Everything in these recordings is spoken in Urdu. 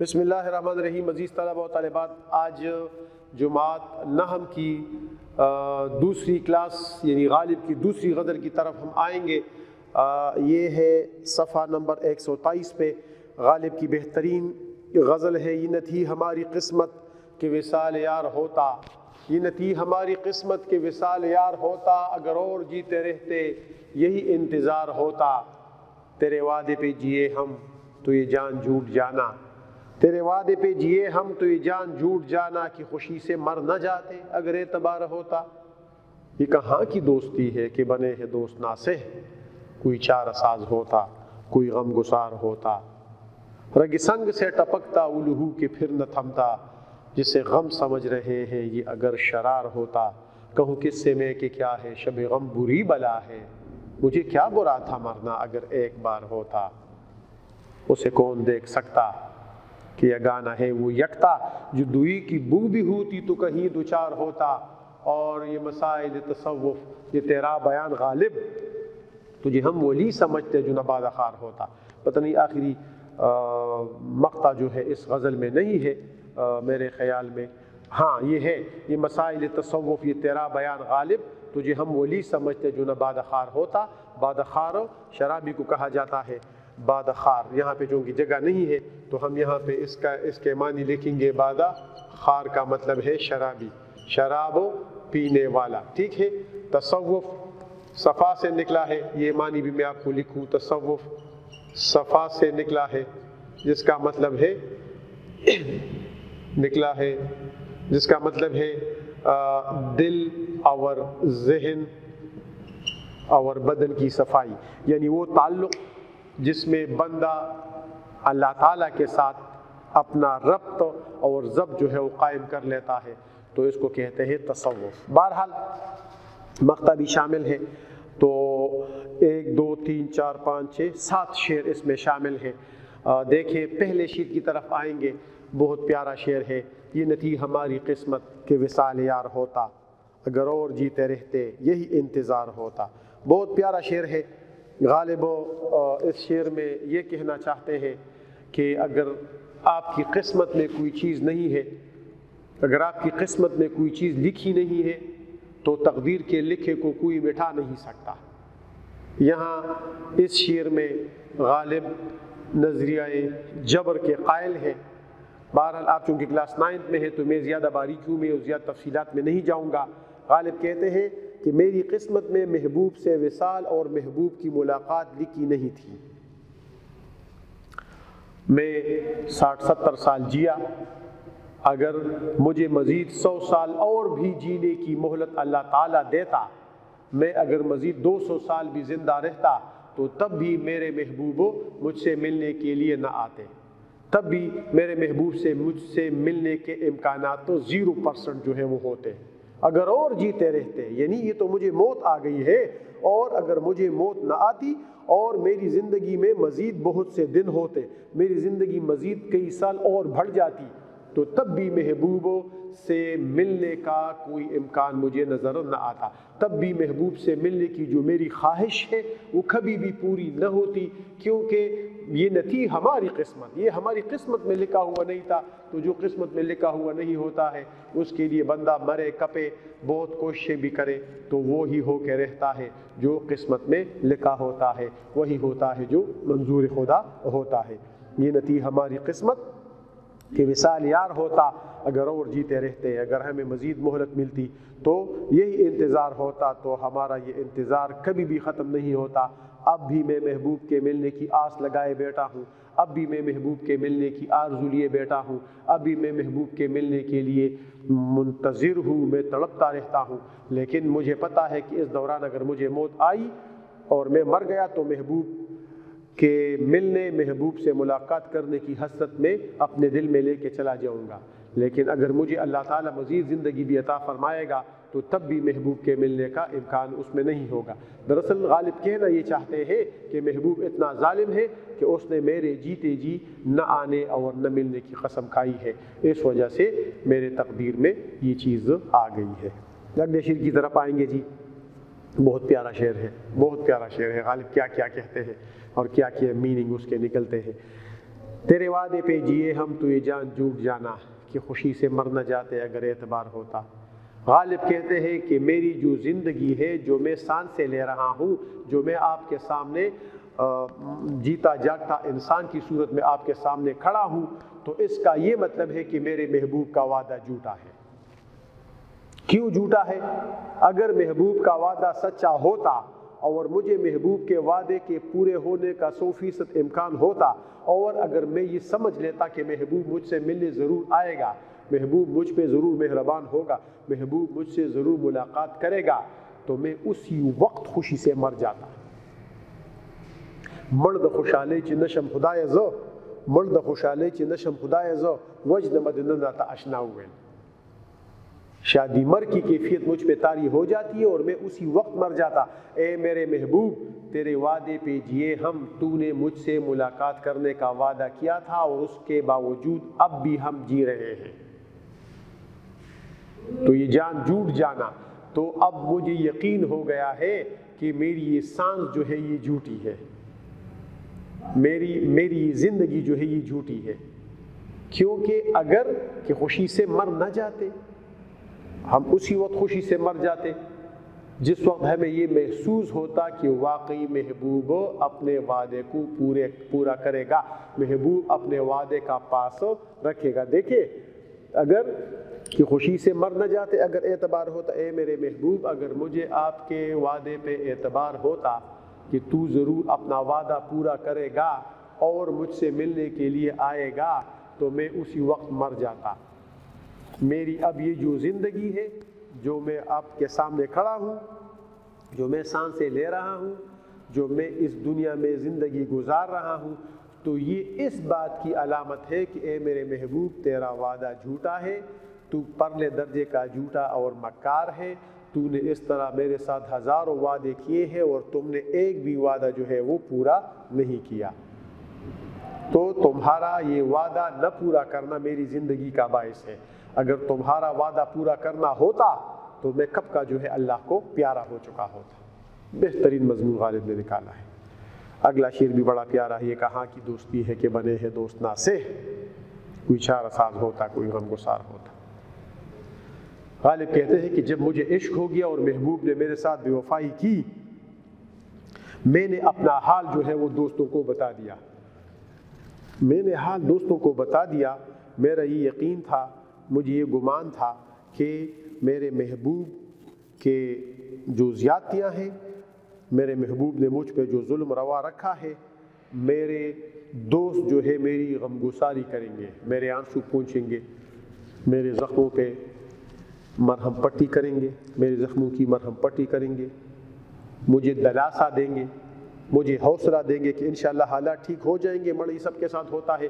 بسم اللہ الرحمن الرحیم۔ عزیز طلبہ و طالبات، آج جماعت نحم کی دوسری کلاس یعنی غالب کی دوسری غزل کی طرف ہم آئیں گے۔ یہ ہے صفحہ نمبر 123 پہ غالب کی بہترین غزل ہے۔ یہ نہ تھی ہماری قسمت کہ وصال یار ہوتا، یہ نہ تھی ہماری قسمت کہ وصال یار ہوتا، اگر اور جیتے رہتے یہی انتظار ہوتا، تیرے وعدے پہ جیے ہم تو یہ جان جھوٹ جانا، تیرے وعدے پہ جیے ہم تو یہ جان جھوٹ جانا، کہ خوشی سے مر نہ جاتے اگر اعتبار ہوتا۔ یہ کہاں کی دوستی ہے کہ بنے ہے دوست ناصح، کوئی چارہ ساز ہوتا، کوئی غم گسار ہوتا، رگ سنگ سے ٹپکتا وہ لہو کہ پھر نہ تھمتا، جسے غم سمجھ رہے ہیں یہ اگر شرار ہوتا، کہوں کس سے میں کہ کیا ہے شب غم بری بلا ہے، مجھے کیا برا تھا مرنا اگر ایک بار ہوتا، اسے کون دیکھ سکتا کہ یہ گانا ہے وہ یکتا، جو دوئی کی بو بھی ہوتی تو کہیں دوچار ہوتا، اور یہ مسائل تصوف یہ تیرا بیان غالب، تجھے ہم ولی سمجھتے جو نباد خار ہوتا۔ پتہ نہیں آخری مقطع جو ہے اس غزل میں نہیں ہے میرے خیال میں، ہاں یہ ہے، یہ مسائل تصوف یہ تیرا بیان غالب، تجھے ہم ولی سمجھتے جو نباد خار ہوتا۔ باد خار شرابی کو کہا جاتا ہے، باد خار یہاں پہ چونکہ جگہ نہیں ہے تو ہم یہاں پہ اس کے معنی لکھیں گے، بادہ خار کا مطلب ہے شرابی، شراب پینے والا، ٹھیک ہے۔ تصوف صفا سے نکلا ہے، یہ معنی بھی میں آپ کو لکھوں، تصوف صفا سے نکلا ہے جس کا مطلب ہے جس کا مطلب ہے دل اور ذہن اور بدن کی صفائی، یعنی وہ تعلق جس میں بندہ اللہ تعالیٰ کے ساتھ اپنا ربط اور ضبط جو ہے وہ قائم کر لیتا ہے، تو اس کو کہتے ہیں تصوف۔ بہرحال مقطع بھی شامل ہے، تو 1 2 3 4 5 6 7 شعر اس میں شامل ہیں۔ دیکھیں پہلے شعر کی طرف آئیں گے، بہت پیارا شعر ہے۔ یہ نہ تھی ہماری قسمت کہ وصال یار ہوتا، اگر اور جیتے رہتے یہی انتظار ہوتا۔ بہت پیارا شعر ہے۔ غالب اس شعر میں یہ کہنا چاہتے ہیں کہ اگر آپ کی قسمت میں کوئی چیز نہیں ہے، اگر آپ کی قسمت میں کوئی چیز لکھی نہیں ہے تو تقدیر کے لکھے کو کوئی مٹا نہیں سکتا۔ یہاں اس شعر میں غالب نظریہ جبر کے قائل ہیں۔ بہرحال آپ چونکہ کلاس 9 میں ہے تو میں زیادہ باریکیوں میں اور زیادہ تفصیلات میں نہیں جاؤں گا۔ غالب کہتے ہیں کہ میری قسمت میں محبوب سے وصال اور محبوب کی ملاقات لکھی نہیں تھی، میں 60-70 سال جیا، اگر مجھے مزید 100 سال اور بھی جینے کی مہلت اللہ تعالیٰ دیتا، میں اگر مزید 200 سال بھی زندہ رہتا تو تب بھی میرے محبوب مجھ سے ملنے کے لیے نہ آتے، تب بھی میرے محبوب سے مجھ سے ملنے کے امکانات تو 0% جو ہے وہ ہوتے، اگر اور جیتے رہتے، یعنی یہ تو مجھے موت آ گئی ہے، اور اگر مجھے موت نہ آتی اور میری زندگی میں مزید بہت سے دن ہوتے، میری زندگی مزید کئی سال اور بڑھ جاتی، تو تب بھی محبوبوں سے ملنے کا کوئی امکان مجھے نظر نہ آتا، تب بھی محبوب سے ملنے کی جو میری خواہش ہے وہ کبھی بھی پوری نہ ہوتی، کیونکہ یہ نہ تھی ہماری قسمت، یہ ہماری قسمت میں لکھا ہوا نہیں تھا۔ تو جو قسمت میں لکھا ہوا نہیں ہوتا ہے اس کے لیے بندہ مرے کپے بہت کوششیں بھی کرے تو وہی ہو کے رہتا ہے، جو قسمت میں لکھا ہوتا ہے وہی ہوتا ہے جو منظور خدا ہوتا ہے۔ یہ نہ تھی ہماری قسمت کہ وصال یار ہوتا، اگر اور جیتے رہتے، اگر ہمیں مزید مہلت ملتی تو یہی انتظار ہوتا، تو ہمارا یہ انتظار کبھی بھی ختم نہیں ہوتا۔ اب بھی میں محبوب کے ملنے کی آس لگائے بیٹھا ہوں، اب بھی میں محبوب کے ملنے کی آرزو لیے بیٹھا ہوں، اب بھی میں محبوب کے ملنے کے لیے منتظر ہوں، میں تڑپتا رہتا ہوں، لیکن مجھے پتہ ہے کہ اس دوران اگر مجھے موت آئی اور میں مر گیا تو محبوب کے ملنے، محبوب سے ملاقات کرنے کی حسرت میں اپنے دل میں لے کے چلا جاؤں گا، لیکن اگر مجھے اللہ تعالیٰ مزید زندگی بھی عطا فرمائے گا تو تب بھی محبوب کے ملنے کا امکان اس میں نہیں ہوگا۔ دراصل غالب کہنا یہ چاہتے ہیں کہ محبوب اتنا ظالم ہے کہ اس نے میرے جیتے جی نہ آنے اور نہ ملنے کی قسم کھائی ہے، اس وجہ سے میرے تقدیر میں یہ چیز آ گئی ہے۔ اگلے شعر کی طرف آئیں گے جی، بہت پیارا شعر ہے، بہت پیارا شعر ہے۔ غالب کیا کیا کہتے ہیں اور کیا کیا میننگ اس کے نکلتے ہیں۔ تیرے وعدے پہ جیے ہم تو یہ جان جھوٹ جانا کہ خوشی سے مر نہ جاتے اگر اعتبار ہوتا۔ غالب کہتے ہیں کہ میری جو زندگی ہے، جو میں سانسیں لے رہا ہوں، جو میں آپ کے سامنے جیتا جاگتا انسان کی صورت میں آپ کے سامنے کھڑا ہوں، تو اس کا یہ مطلب ہے کہ میرے محبوب کا وعدہ جھوٹا ہے۔ کیوں جھوٹا ہے؟ اگر محبوب کا وعدہ سچا ہوتا اور مجھے محبوب کے وعدے کے پورے ہونے کا 100% امکان ہوتا، اور اگر میں یہ سمجھ لیتا کہ محبوب مجھ سے ملنے ضرور آئے گا، محبوب مجھ پہ ضرور مہربان ہوگا، محبوب مجھ سے ضرور ملاقات کرے گا، تو میں اسی وقت خوشی سے مر جاتا۔ مرد خوشحالی چی نشم خدای زو، مرد خوشحالی چی نشم خدای زو، وجد مدنن تا اشنا ہوئے۔ شادی مر کی کیفیت مجھ پہ طاری ہو جاتی ہے اور میں اسی وقت مر جاتا۔ اے میرے محبوب، تیرے وعدے پہ جیے ہم، تو نے مجھ سے ملاقات کرنے کا وعدہ کیا تھا اور اس کے باوجود اب بھی ہم جی رہے ہیں۔ تو یہ جان جھوٹ جانا، تو اب مجھے یقین ہو گیا ہے کہ میری یہ سانس جو ہے یہ جھوٹی ہے، میری یہ زندگی جو ہے یہ جھوٹی ہے۔ کیونکہ اگر کہ خوشی سے مر نہ جاتے، ہم اسی وقت خوشی سے مر جاتے جس وقت ہمیں یہ محسوس ہوتا کہ واقعی محبوب اپنے وعدے کو پورا کرے گا، محبوب اپنے وعدے کا پاس رکھے گا۔ دیکھیں، اگر کہ خوشی سے مر نہ جاتے، اگر اعتبار ہوتا، اے میرے محبوب، اگر مجھے آپ کے وعدے پہ اعتبار ہوتا کہ تو ضرور اپنا وعدہ پورا کرے گا اور مجھ سے ملنے کے لیے آئے گا، تو میں اسی وقت مر جاتا۔ میری اب یہ جو زندگی ہے، جو میں آپ کے سامنے کھڑا ہوں، جو میں سانسیں لے رہا ہوں، جو میں اس دنیا میں زندگی گزار رہا ہوں، تو یہ اس بات کی علامت ہے کہ اے میرے محبوب، تیرا وعدہ جھوٹا ہے، تو پرلے درجے کا جھوٹا اور مکار ہے۔ تو نے اس طرح میرے ساتھ ہزاروں وعدے کیے ہیں اور تم نے ایک بھی وعدہ جو ہے وہ پورا نہیں کیا۔ تو تمہارا یہ وعدہ نہ پورا کرنا میری زندگی کا باعث ہے۔ اگر تمہارا وعدہ پورا کرنا ہوتا تو میں کب کا جو ہے اللہ کو پیارا ہو چکا ہوتا۔ بہترین مضمون غالب نے نکالا ہے۔ اگلا شعر بھی بڑا پیارا ہے، یہ کہاں کی دوستی ہے کہ بنے ہے دوست نہ سے، کوئی چارہ ساز ہوتا کوئی غم گسار ہوتا۔ غالب کہتے ہیں کہ جب مجھے عشق ہو گیا اور محبوب نے میرے ساتھ بے وفائی کی، میں نے اپنا حال جو ہے وہ دوستوں کو بتا دیا، میں نے حال دوستوں کو بتا دیا۔ میرا یہ یقین تھا، مجھے یہ گمان تھا کہ میرے محبوب کے جو زیادتیاں ہیں، میرے محبوب نے مجھ پہ جو ظلم روا رکھا ہے، میرے دوست جو ہے میری غمگساری کریں گے، میرے آنسو پونچھیں گے، میرے زخموں پہ مرہم پٹی کریں گے، میرے زخموں کی مرہم پٹی کریں گے، مجھے دلاسا دیں گے، مجھے حوصلہ دیں گے کہ انشاءاللہ حالات ٹھیک ہو جائیں گے۔ مڑی سب کے ساتھ ہوتا ہے،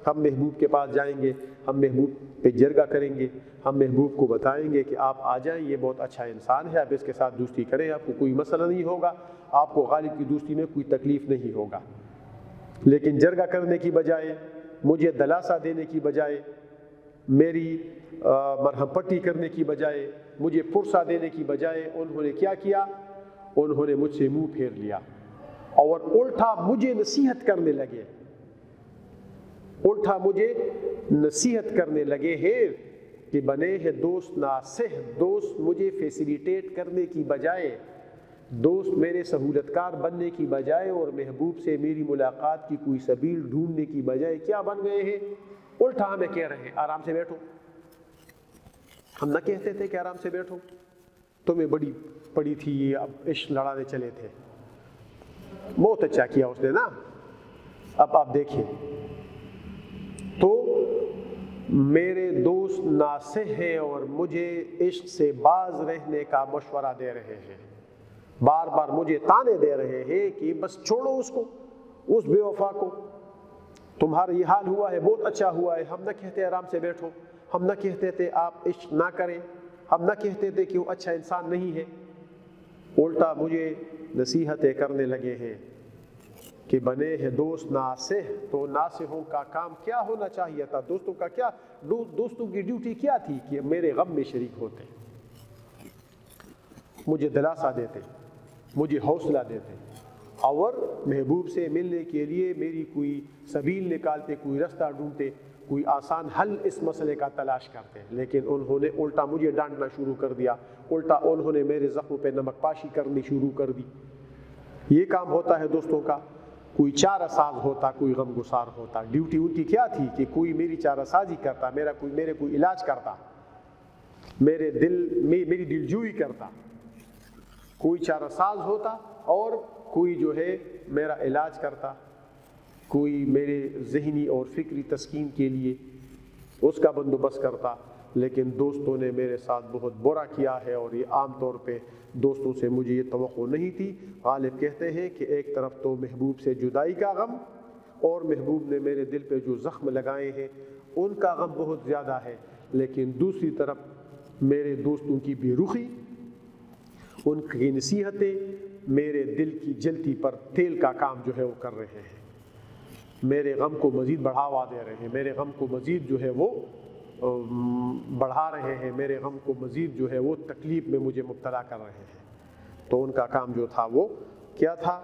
ہم محبوب کے پاس جائیں گے، ہم محبوب پہ جرگہ کریں گے، ہم محبوب کو بتائیں گے کہ آپ آ جائیں، یہ بہت اچھا انسان ہے، آپ اس کے ساتھ دوستی کریں، آپ کو کوئی مسئلہ نہیں ہوگا، آپ کو غالب کی دوستی میں کوئی تکلیف نہیں ہوگا۔ لیکن جرگہ کرنے کی بجائے، مجھے دلاسا دینے کی بجائے، میری مرہم پٹی کرنے کی بجائے، مجھے پرسہ دینے کی بجائے، انہوں نے کیا کیا؟ انہوں نے مجھ سے منہ پھیر لیا اور الٹا مجھے نصیحت کرنے لگے، الٹا مجھے نصیحت کرنے لگے ہیں کہ بنے ہے دوست ناصح، دوست مجھے فیسیلیٹیٹ کرنے کی بجائے، دوست میرے سہولتکار بننے کی بجائے اور محبوب سے میری ملاقات کی کوئی سبیل ڈھونڈنے کی بجائے کیا بن گئے ہیں؟ الٹا ہمیں کہہ رہے ہیں آرام سے بیٹھو۔ ہم نہ کہتے تھے کہ آرام سے بیٹھو؟ تمہیں بڑی پڑی تھی یہ، اب عشق لڑانے چلے تھے، بہت اچھا کیا اس نے نا، اب آپ دیکھیں۔ تو میرے دوست ناصح ہیں اور مجھے عشق سے باز رہنے کا مشورہ دے رہے ہیں، بار بار مجھے تانے دے رہے ہیں کہ بس چھوڑو اس کو، اس بے وفا کو، تمہارا یہ حال ہوا ہے بہت اچھا ہوا ہے، ہم نہ کہتے آرام سے بیٹھو، ہم نہ کہتے تھے آپ عشق نہ کریں، ہم نہ کہتے تھے کہ وہ اچھا انسان نہیں ہے۔ الٹا مجھے نصیحتیں کرنے لگے ہیں کہ بنے ہیں دوست ناصح۔ تو ناصحوں کا کام کیا ہونا چاہیے تھا؟ دوستوں کا کیا، دوستوں کی ڈیوٹی کیا تھی؟ کہ میرے غم میں شریک ہوتے، مجھے دلاسا دیتے، مجھے حوصلہ دیتے، اور محبوب سے ملنے کے لیے میری کوئی سبیل نکالتے، کوئی رستہ ڈھونڈتے، کوئی آسان حل اس مسئلے کا تلاش کرتے، لیکن انہوں نے الٹا مجھے ڈانٹنا شروع کر دیا، الٹا انہوں نے میرے زخموں پہ نمک پاشی کرنی شروع کر دی۔ یہ کام ہوتا ہے دوستوں کا، کوئی چارہ ساز ہوتا، کوئی غم گسار ہوتا۔ ڈیوٹی ان کی کیا تھی کہ کوئی میری چارہ سازی کرتا، میرے کوئی علاج کرتا، میری دلجوئی کرتا، کوئی چارہ ساز ہوتا اور کوئی جو ہے میرا علاج کرتا، کوئی میرے ذہنی اور فکری تسکین کے لیے اس کا بندوبست کرتا۔ لیکن دوستوں نے میرے ساتھ بہت برا کیا ہے، اور یہ عام طور پہ دوستوں سے مجھے یہ توقع نہیں تھی۔ غالب کہتے ہیں کہ ایک طرف تو محبوب سے جدائی کا غم، اور محبوب نے میرے دل پہ جو زخم لگائے ہیں ان کا غم بہت زیادہ ہے، لیکن دوسری طرف میرے دوستوں کی بے رخی، ان کی نصیحتیں میرے دل کی جلتی پر تیل کا کام جو ہے وہ کر رہے ہیں، میرے غم کو مزید بڑھاوا دے رہے ہیں، میرے غم کو مزید جو ہے وہ بڑھا رہے ہیں، میرے غم کو مزید جو ہے وہ تکلیف میں مجھے مبتلا کر رہے ہیں۔ تو ان کا کام جو تھا وہ کیا تھا؟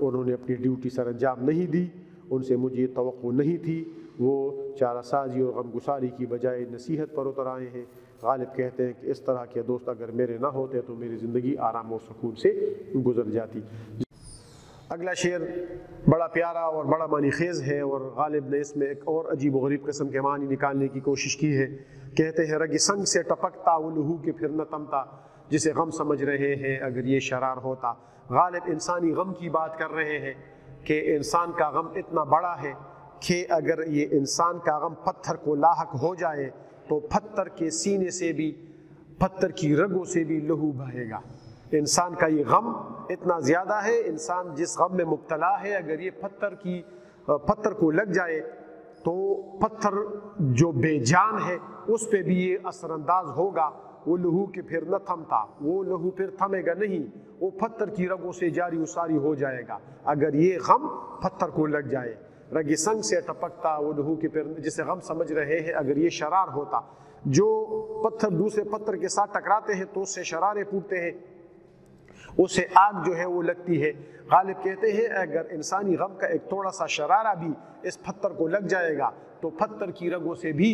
انہوں نے اپنی ڈیوٹی سر انجام نہیں دی، ان سے مجھے توقع نہیں تھی، وہ چارہ سازی اور غم گساری کی بجائے نصیحت پر اتر آئے ہیں۔ غالب کہتے ہیں کہ اس طرح کے دوست اگر میرے نہ ہوتے تو میری زندگی آرام و سکون سے گزر جاتی۔ اگلا شعر بڑا پیارا اور بڑا معنی خیز ہے، اور غالب نے اس میں ایک اور عجیب و غریب قسم کے معنی نکالنے کی کوشش کی ہے۔ کہتے ہیں رگ سنگ سے ٹپکتا وہ لہو کے پھر نہ تمتا، جسے غم سمجھ رہے ہیں اگر یہ شرار ہوتا۔ غالب انسانی غم کی بات کر رہے ہیں کہ انسان کا غم اتنا بڑا ہے کہ اگر یہ انسان کا غم پتھر کو لاحق ہو جائے تو پتھر کے سینے سے بھی، پتھر کی رگوں سے بھی لہو بہے گا۔ انسان کا یہ غم اتنا زیادہ ہے، انسان جس غم میں مبتلا ہے اگر یہ پتھر کو لگ جائے تو پتھر جو بے جان ہے اس پہ بھی یہ اثر انداز ہوگا۔ وہ لہو کے پھر نہ تھمتا، وہ لہو پھر تھمے گا نہیں، وہ پتھر کی رگوں سے جاری و ساری ہو جائے گا اگر یہ غم پتھر کو لگ جائے۔ رگ سنگ سے ٹپکتا وہ لہو کے پھر، جسے غم سمجھ رہے ہیں اگر یہ شرار ہوتا۔ جو پتھر دوسرے پتھر کے ساتھ ٹکراتے ہیں تو اس سے شرارے پھوٹتے ہیں، اسے آگ جو ہے وہ لگتی ہے۔ غالب کہتے ہیں اگر انسانی غم کا ایک تھوڑا سا شرارہ بھی اس پتھر کو لگ جائے گا تو پتھر کی رگوں سے بھی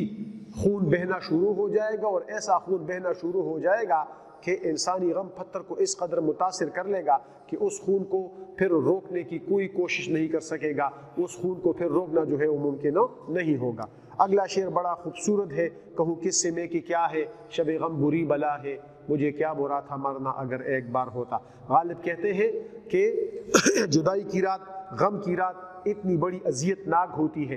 خون بہنا شروع ہو جائے گا، اور ایسا خون بہنا شروع ہو جائے گا کہ انسانی غم پتھر کو اس قدر متاثر کر لے گا کہ اس خون کو پھر روکنے کی کوئی کوشش نہیں کر سکے گا، اس خون کو پھر روکنا جو ہے وہ ممکن نہیں ہوگا۔ اگلا شعر بڑا خوبصورت ہے، کہوں کس سے میں کہ کیا ہے، شب غم بری بلا ہے، مجھے کیا برا تھا مرنا اگر ایک بار ہوتا۔ غالب کہتے ہیں کہ جدائی کی رات، غم کی رات اتنی بڑی اذیت ناک ہوتی ہے،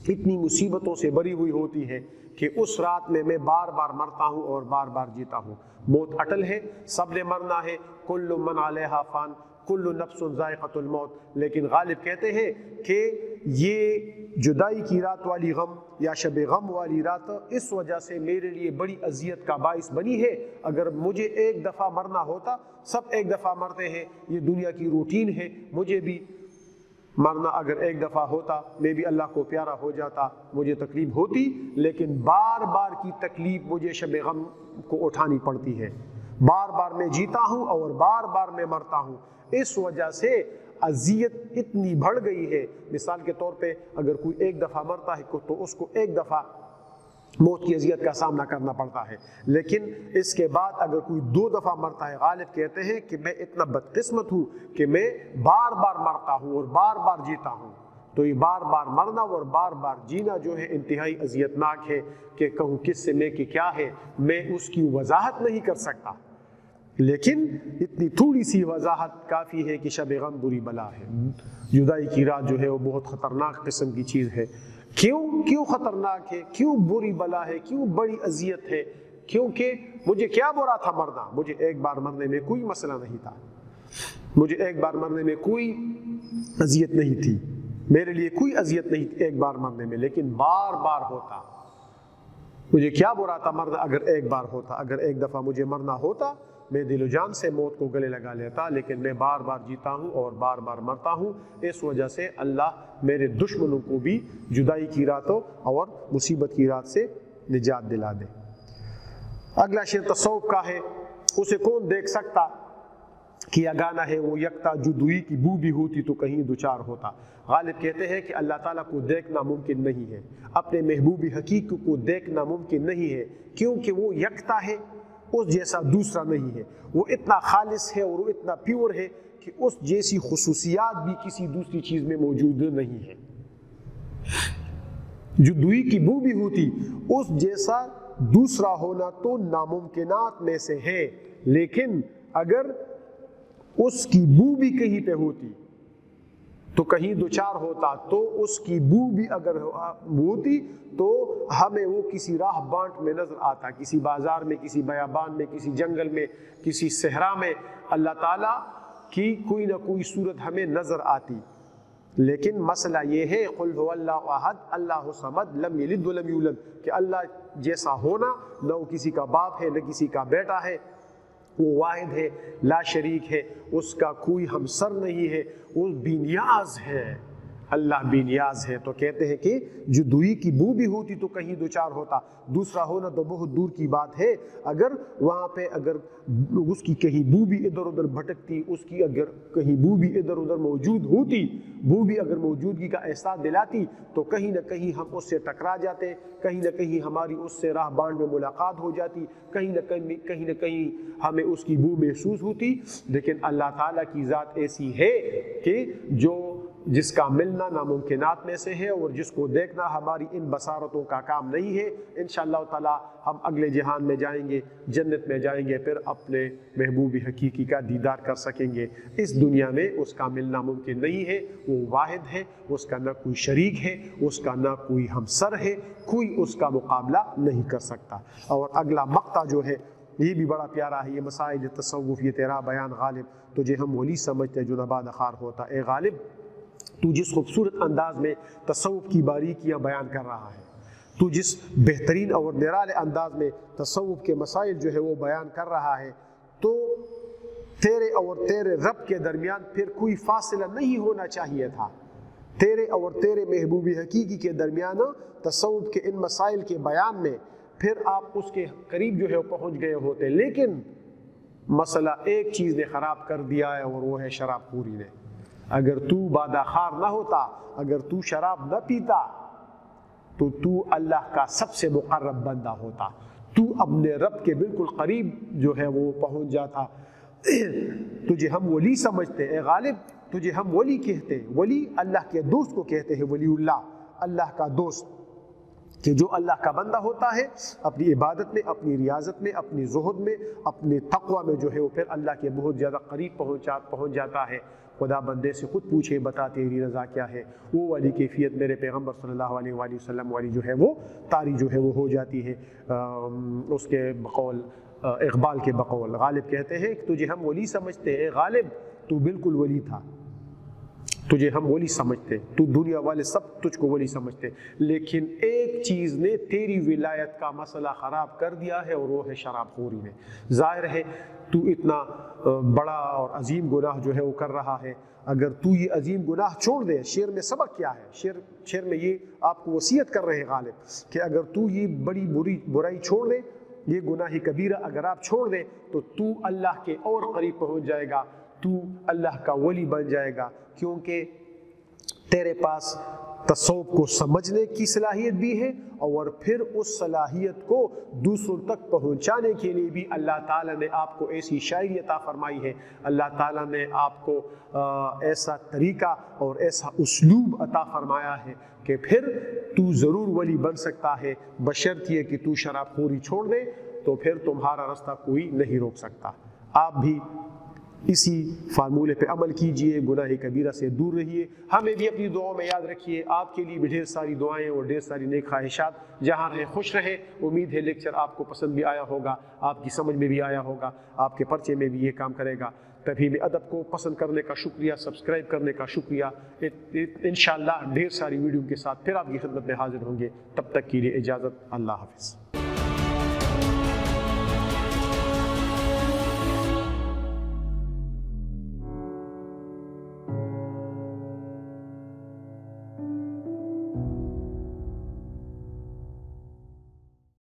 اتنی مصیبتوں سے بری ہوئی ہوتی ہے کہ اس رات میں بار بار مرتا ہوں اور بار بار جیتا ہوں۔ موت اٹل ہے، سب نے مرنا ہے، کل من علیہا فان، کل نفس ذائقۃ الموت۔ لیکن غالب کہتے ہیں کہ یہ جدائی کی رات والی غم یا شب غم والی رات اس وجہ سے میرے لیے بڑی اذیت کا باعث بنی ہے۔ اگر مجھے ایک دفعہ مرنا ہوتا، سب ایک دفعہ مرتے ہیں، یہ دنیا کی روٹین ہے، مجھے بھی مرنا اگر ایک دفعہ ہوتا میں بھی اللہ کو پیارا ہو جاتا، مجھے تکلیف ہوتی، لیکن بار بار کی تکلیف مجھے شب غم کو اٹھانی پڑتی ہے۔ بار بار میں جیتا ہوں اور بار بار میں مرتا ہوں، اس وجہ سے اذیت اتنی بڑھ گئی ہے۔ مثال کے طور پہ اگر کوئی ایک دفعہ مرتا ہے تو اس کو ایک دفعہ موت کی اذیت کا سامنا کرنا پڑتا ہے، لیکن اس کے بعد اگر کوئی 2 دفعہ مرتا ہے، غالب کہتے ہیں کہ میں اتنا بدقسمت ہوں کہ میں بار بار مرتا ہوں اور بار بار جیتا ہوں۔ تو یہ بار بار مرنا اور بار بار جینا جو ہے انتہائی اذیت ناک ہے، کہ کہوں کس سے میں کہ کیا ہے، میں اس کی وضاحت نہیں کر سکتا، لیکن اتنی تھوڑی سی وضاحت کافی ہے کہ شب غم بری بلا ہے۔ جدائی کی رات جو ہے وہ بہت خطرناک قسم کی چیز ہے۔ کیوں خطرناک ہے، کیوں بری بلا ہے، کیوں بڑی اذیت ہے؟ کیونکہ مجھے کیا برا تھا مرنا، مجھے ایک بار مرنے میں کوئی مسئلہ نہیں تھا، مجھے ایک بار مرنے میں کوئی اذیت نہیں تھی، میرے لیے کوئی اذیت نہیں تھی ایک بار مرنے میں، لیکن بار بار ہوتا۔ مجھے کیا برا تھا مرنا اگر ایک بار ہوتا، اگر ایک دفعہ مجھے مرنا ہوتا میں دل و جان سے موت کو گلے لگا لیتا، لیکن میں بار بار جیتا ہوں اور بار بار مرتا ہوں۔ اس وجہ سے اللہ میرے دشمنوں کو بھی جدائی کی راتوں اور مصیبت کی رات سے نجات دلا دے۔ اگلا شعر تصوف کا ہے، اسے کون دیکھ سکتا، کیا گانا ہے وہ یکتا، جدوئی کی بو بھی ہوتی تو کہیں دوچار ہوتا۔ غالب کہتے ہیں کہ اللہ تعالیٰ کو دیکھنا ممکن نہیں ہے، اپنے محبوب حقیقی کو دیکھنا ممکن نہیں ہے، کیونکہ وہ یکتا ہے، اس جیسا دوسرا نہیں ہے، وہ اتنا خالص ہے اور وہ اتنا پیور ہے کہ اس جیسی خصوصیات بھی کسی دوسری چیز میں موجود نہیں ہے۔ جدوئی کی بو بھی ہوتی، اس جیسا دوسرا ہونا تو ناممکنات میں سے ہے، لیکن اگر اس کی بو بھی کہیں پہ ہوتی تو کہیں دوچار ہوتا، تو اس کی بو بھی اگر ہوتی تو ہمیں وہ کسی راہ بانٹ میں نظر آتا، کسی بازار میں، کسی بیابان میں، کسی جنگل میں، کسی صحرا میں اللہ تعالیٰ کی کوئی نہ کوئی صورت ہمیں نظر آتی۔ لیکن مسئلہ یہ ہے قل هو اللہ احد اللہ صمد لم یلد ولم یولد، کہ اللہ جیسا ہونا، نہ وہ کسی کا باپ ہے نہ کسی کا بیٹا ہے، وہ واحد ہے، لا شریک ہے، اس کا کوئی ہمسر نہیں ہے، وہ بے نیاز ہے، اللہ بے نیاز ہے۔ تو کہتے ہیں کہ جدوئی کی بو بھی ہوتی تو کہیں دوچار ہوتا، دوسرا ہونا تو بہت دور کی بات ہے، اگر وہاں پہ اگر اس کی کہیں بو بھی ادھر ادھر بھٹکتی، اس کی اگر کہیں بو بھی ادھر ادھر موجود ہوتی، بو بھی اگر موجودگی کا احساس دلاتی تو کہیں نہ کہیں ہم اس سے ٹکرا جاتے، کہیں نہ کہیں ہماری اس سے راہ بانٹ میں ملاقات ہو جاتی، کہیں نہ کہیں ہمیں اس کی بو محسوس ہوتی۔ لیکن اللہ تعالیٰ کی ذات ایسی ہے کہ جس کا ملنا ناممکنات میں سے ہے، اور جس کو دیکھنا ہماری ان بصارتوں کا کام نہیں ہے۔ انشاءاللہ تعالی ہم اگلے جہان میں جائیں گے، جنت میں جائیں گے، پھر اپنے محبوب حقیقی کا دیدار کر سکیں گے۔ اس دنیا میں اس کا ملنا ممکن نہیں ہے، وہ واحد ہے، اس کا نہ کوئی شریک ہے، اس کا نہ کوئی ہمسر ہے، کوئی اس کا مقابلہ نہیں کر سکتا۔ اور اگلا مقطع جو ہے یہ بھی بڑا پیارا ہے، یہ مسائل تصوف، یہ تیرا بیان غالب تجھے ہم ولی سمجھتے جو نباد خار ہوتا۔ اے غالب، تو جس خوبصورت انداز میں تصوف کی باریکیاں بیان کر رہا ہے، تو جس بہترین اور نرالے انداز میں تصوف کے مسائل جو ہے وہ بیان کر رہا ہے، تو تیرے اور تیرے رب کے درمیان پھر کوئی فاصلہ نہیں ہونا چاہیے تھا۔ تیرے اور تیرے محبوب حقیقی کے درمیان تصوف کے ان مسائل کے بیان میں پھر آپ اس کے قریب جو ہے وہ پہنچ گئے ہوتے، لیکن مسئلہ ایک چیز نے خراب کر دیا ہے، اور وہ ہے شراب خوری نے۔ اگر تو بادہ خار نہ ہوتا، اگر تو شراب نہ پیتا، تو تو اللہ کا سب سے مقرب بندہ ہوتا، تو اپنے رب کے بالکل قریب جو ہے وہ پہنچ جاتا۔ تجھے ہم ولی سمجھتے، اے غالب تجھے ہم ولی کہتے ہیں۔ ولی اللہ کے دوست کو کہتے ہیں، ولی اللہ کا دوست، کہ جو اللہ کا بندہ ہوتا ہے اپنی عبادت میں، اپنی ریاضت میں، اپنی زہد میں، اپنے تقوی میں جو ہے وہ پھر اللہ کے بہت زیادہ قریب پہنچ جاتا ہے۔ خدا بندے سے خود پوچھے، بتا تیری رضا کیا ہے، وہ والی کیفیت میرے پیغمبر صلی اللہ علیہ وآلہ وسلم والی جو ہے وہ طاری جو ہے وہ ہو جاتی ہے۔ اس کے بقول اقبال کے بقول غالب کہتے ہیں کہ تجھے ہم ولی سمجھتے، اے غالب تو بالکل ولی تھا، تجھے ہم ولی سمجھتے، تو دنیا والے سب تجھ کو ولی سمجھتے، لیکن ایک چیز نے تیری ولایت کا مسئلہ خراب کر دیا ہے، اور وہ ہے شراب خوری نے۔ ظاہر ہے تو اتنا بڑا اور عظیم گناہ جو ہے وہ کر رہا ہے، اگر تو یہ عظیم گناہ چھوڑ دے، شعر میں سبق کیا ہے، شعر میں یہ آپ کو وصیت کر رہے ہیں غالب کہ اگر تو یہ بڑی برائی چھوڑ دے، یہ گناہ کبیرہ اگر آپ چھوڑ دیں، تو اللہ کے اور قریب پہنچ جائے گا، تو اللہ کا ولی بن جائے گا، کیونکہ تیرے پاس تصوف کو سمجھنے کی صلاحیت بھی ہے، اور پھر اس صلاحیت کو دوسروں تک پہنچانے کے لیے بھی اللہ تعالیٰ نے آپ کو ایسی شاعری عطا فرمائی ہے، اللہ تعالیٰ نے آپ کو ایسا طریقہ اور ایسا اسلوب عطا فرمایا ہے کہ پھر تو ضرور ولی بن سکتا ہے، بشرط یہ کہ تو شراب خوری چھوڑ دے، تو پھر تمہارا راستہ کوئی نہیں روک سکتا۔ آپ بھی اسی فارمولے پہ عمل کیجئے، گناہ کبیرہ سے دور رہیے، ہمیں بھی اپنی دعاؤں میں یاد رکھیے، آپ کے لیے بھی ڈھیر ساری دعائیں اور ڈھیر ساری نیک خواہشات۔ جہاں رہیں خوش رہیں۔ امید ہے لیکچر آپ کو پسند بھی آیا ہوگا، آپ کی سمجھ میں بھی آیا ہوگا، آپ کے پرچے میں بھی یہ کام کرے گا۔ تبھی میں ادب کو پسند کرنے کا شکریہ، سبسکرائب کرنے کا شکریہ۔ انشاءاللہ ڈھیر ساری ویڈیو کے ساتھ پھر آپ کی خدمت میں حاضر ہوں گے، تب تک کے لیے اجازت، اللہ حافظ۔